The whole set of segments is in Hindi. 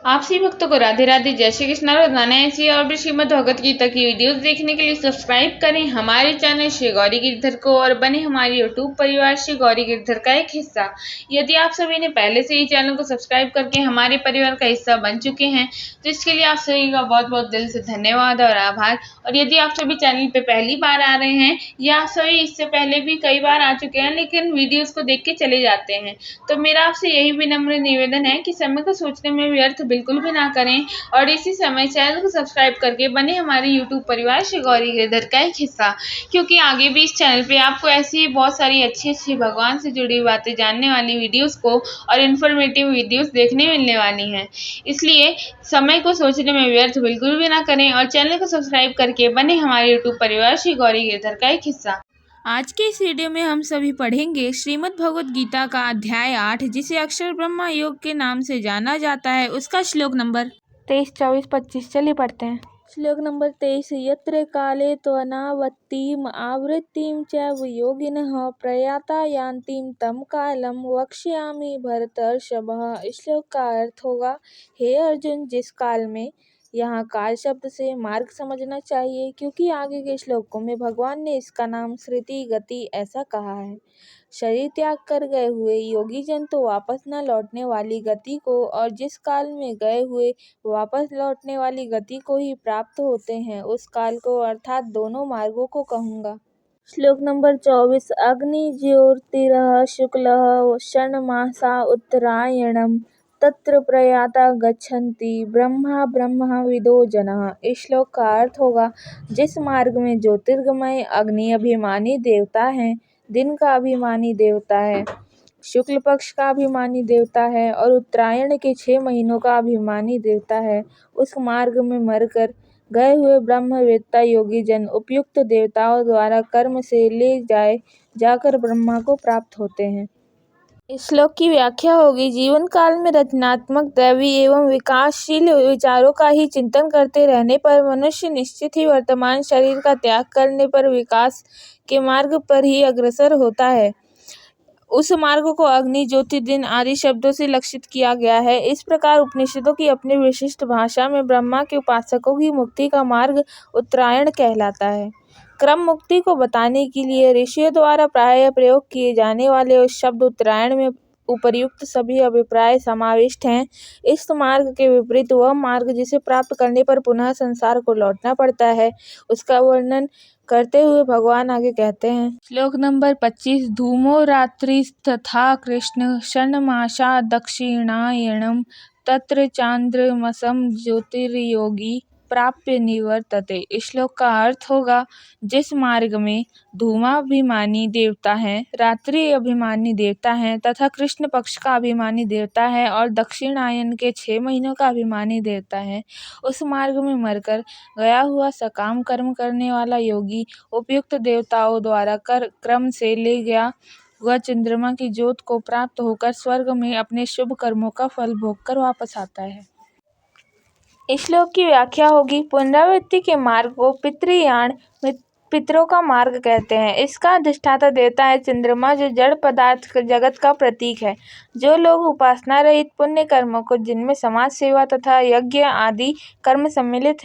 आप सभी भक्तों को राधे राधे, जय श्री कृष्ण। रोजाना ऐसी और भी श्रीमद् भगवत गीता की वीडियोस देखने के लिए सब्सक्राइब करें हमारे चैनल श्री गौरी गिरधर को और बने हमारे यूट्यूब परिवार श्री गौरी गिरधर का एक हिस्सा। यदि आप सभी ने पहले से ही चैनल को सब्सक्राइब करके हमारे परिवार का हिस्सा बन चुके हैं तो इसके लिए आप सभी का बहुत बहुत दिल से धन्यवाद और आभार। और यदि आप सभी चैनल पे पहली बार आ रहे हैं या आप सभी इससे पहले भी कई बार आ चुके हैं लेकिन वीडियोस को देख के चले जाते हैं, तो मेरा आपसे यही विनम्र निवेदन है कि समय को सोचने में व्यर्थ बिल्कुल भी ना करें और इसी समय चैनल को सब्सक्राइब करके बने हमारे यूट्यूब परिवार श्री गौरी गिरधर का एक हिस्सा, क्योंकि आगे भी इस चैनल पे आपको ऐसी ही बहुत सारी अच्छी अच्छी भगवान से जुड़ी बातें जानने वाली वीडियोस को और इन्फॉर्मेटिव वीडियोस देखने मिलने वाली हैं। इसलिए समय को सोचने में व्यर्थ बिल्कुल भी ना करें और चैनल को सब्सक्राइब करके बने हमारे यूट्यूब परिवार श्री गौरी गिरधर का एक हिस्सा। आज के इस वीडियो में हम सभी पढ़ेंगे श्रीमद् भगवत गीता का अध्याय 8, जिसे अक्षर ब्रह्मा योग के नाम से जाना जाता है। उसका श्लोक नंबर 23, 24, 25 चलिए पढ़ते हैं। श्लोक नंबर 23। यत्र काले त्वनावृत्तिम आवृत्तिम चैव योगिनः प्रयाता यान्तिम तम कालम वक्ष्यामि भरतर्षभः। श्लोक का अर्थ होगा, हे अर्जुन, जिस काल में, यहाँ काल शब्द से मार्ग समझना चाहिए, क्योंकि आगे के श्लोकों में भगवान ने इसका नाम श्रुति गति ऐसा कहा है। शरीर त्याग कर गए हुए योगी जन तो वापस न लौटने वाली गति को और जिस काल में गए हुए वापस लौटने वाली गति को ही प्राप्त होते हैं, उस काल को अर्थात दोनों मार्गों को कहूँगा। श्लोक नंबर 24। अग्नि ज्योतिरः शुक्लः षण्मासा उत्तरायणम् तत्र प्रयाता गच्छन्ति ब्रह्मा ब्रह्म विदो जनः। इस श्लोक का अर्थ होगा, जिस मार्ग में ज्योतिर्गमय अग्नि अभिमानी देवता है, दिन का अभिमानी देवता है, शुक्ल पक्ष का अभिमानी देवता है और उत्तरायण के 6 महीनों का अभिमानी देवता है, उस मार्ग में मरकर गए हुए ब्रह्मवेत्ता योगी जन उपयुक्त देवताओं द्वारा कर्म से ले जाकर ब्रह्मा को प्राप्त होते हैं। इस श्लोक की व्याख्या होगी, जीवन काल में रचनात्मक, दैवी एवं विकासशील विचारों का ही चिंतन करते रहने पर मनुष्य निश्चित ही वर्तमान शरीर का त्याग करने पर विकास के मार्ग पर ही अग्रसर होता है। उस मार्ग को अग्नि, ज्योति, दिन आदि शब्दों से लक्षित किया गया है। इस प्रकार उपनिषदों की अपनी विशिष्ट भाषा में ब्रह्मा के उपासकों की मुक्ति का मार्ग उत्तरायण कहलाता है। क्रम मुक्ति को बताने के लिए ऋषियों द्वारा प्रायः प्रयोग किए जाने वाले उस शब्द उत्तरायण में उपर्युक्त सभी अभिप्राय समाविष्ट हैं। इस मार्ग के विपरीत वह मार्ग जिसे प्राप्त करने पर पुनः संसार को लौटना पड़ता है, उसका वर्णन करते हुए भगवान आगे कहते हैं। श्लोक नंबर 25। धूमो रात्रिस्तथा कृष्ण षण्मासा दक्षिणायनम तत्र चांद्रमसम ज्योतिर्योगी प्राप्य निवर्तते। इस श्लोक का अर्थ होगा, जिस मार्ग में धूमाभिमानी देवता है, रात्रि अभिमानी देवता है तथा कृष्ण पक्ष का अभिमानी देवता है और दक्षिणायन के 6 महीनों का अभिमानी देवता है, उस मार्ग में मरकर गया हुआ सकाम कर्म करने वाला योगी उपयुक्त देवताओं द्वारा क्रम से ले गया वह चंद्रमा की ज्योत को प्राप्त होकर स्वर्ग में अपने शुभ कर्मों का फल भोगकर वापस आता है। इस श्लोक की व्याख्या होगी, पुनरावृत्ति के मार्ग को पितृयान पितरों का मार्ग कहते हैं। इसका अधिष्ठाता देवता है चंद्रमा, जो जड़ पदार्थ जगत का प्रतीक है। जो लोग उपासना रहित पुण्य कर्मों को, जिनमें समाज सेवा तथा यज्ञ आदि कर्म सम्मिलित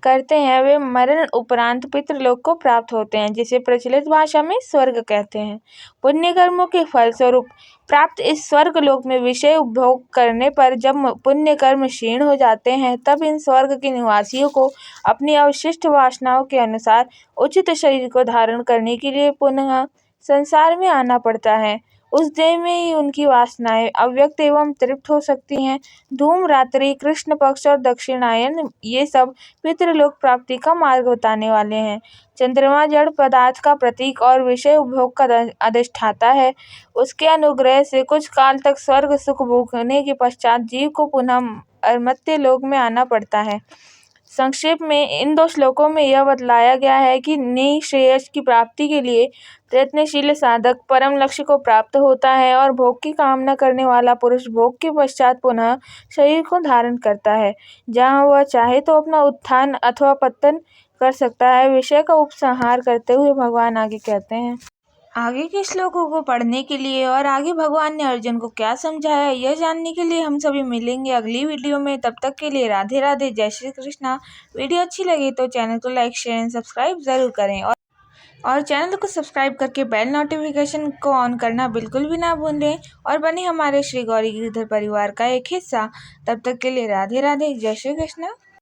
करते हैं, वे मरण उपरांत पितृलोक को प्राप्त होते हैं, जिसे प्रचलित भाषा में स्वर्ग कहते हैं। पुण्य कर्मों के फलस्वरूप प्राप्त इस स्वर्ग लोक में विषय उपभोग करने पर जब पुण्य कर्म क्षीण हो जाते हैं, तब इन स्वर्ग के निवासियों को अपनी अवशिष्ट वासनाओं के अनुसार उचित शरीर को धारण करने के लिए पुनः संसार में आना पड़ता है। उस देह में ही उनकी वासनाएं अव्यक्त एवं तृप्त हो सकती हैं। धूम, रात्रि, कृष्ण पक्ष और दक्षिणायन ये सब पितृलोक प्राप्ति का मार्ग बताने वाले हैं। चंद्रमा जड़ पदार्थ का प्रतीक और विषय उपभोग का अधिष्ठाता है। उसके अनुग्रह से कुछ काल तक स्वर्ग सुख भोगने के पश्चात जीव को पुनः मर्त्य लोक में आना पड़ता है। संक्षेप में इन 2 श्लोकों में यह बतलाया गया है कि निःश्रेयस की प्राप्ति के लिए प्रयत्नशील साधक परम लक्ष्य को प्राप्त होता है और भोग की कामना करने वाला पुरुष भोग के पश्चात पुनः शरीर को धारण करता है, जहाँ वह चाहे तो अपना उत्थान अथवा पतन कर सकता है। विषय का उपसंहार करते हुए भगवान आगे कहते हैं। आगे के श्लोकों को पढ़ने के लिए और आगे भगवान ने अर्जुन को क्या समझाया यह जानने के लिए हम सभी मिलेंगे अगली वीडियो में। तब तक के लिए राधे राधे, जय श्री कृष्णा। वीडियो अच्छी लगी तो चैनल को लाइक शेयर एंड सब्सक्राइब ज़रूर करें और चैनल को सब्सक्राइब करके बेल नोटिफिकेशन को ऑन करना बिल्कुल भी ना भूलें और बने हमारे श्री गौरी गिरधर परिवार का एक हिस्सा। तब तक के लिए राधे राधे, जय श्री कृष्णा।